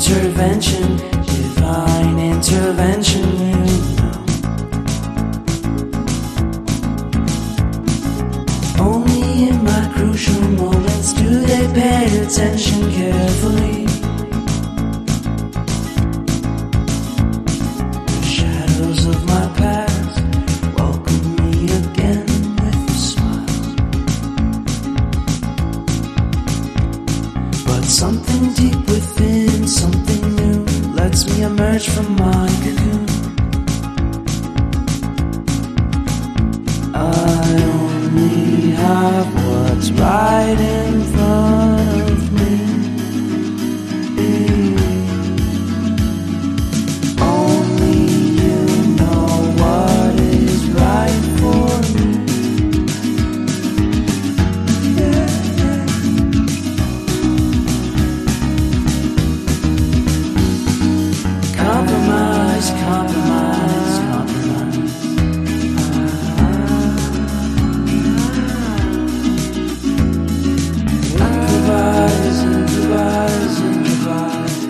intervention, divine intervention, you know. Only in my crucial moments do they pay attention carefully. The shadows of my past welcome me again with a smile. But something deep within, something new, lets me emerge from my cocoon. I only have what's right in front of me. Only you know what is right for me. Compromise, compromise, compromise. Improvise, improvise, improvise.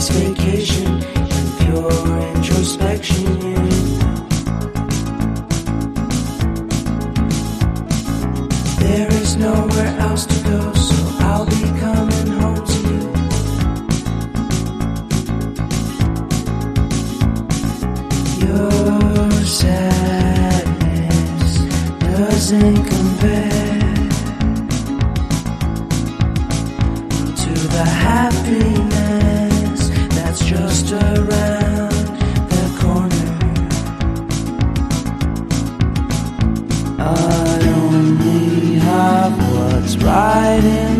Vacation and pure introspection, you know. There is nowhere else to go, so I'll be coming home to you. Your sadness doesn't compare to the happiness that's just around the corner. I only have what's right in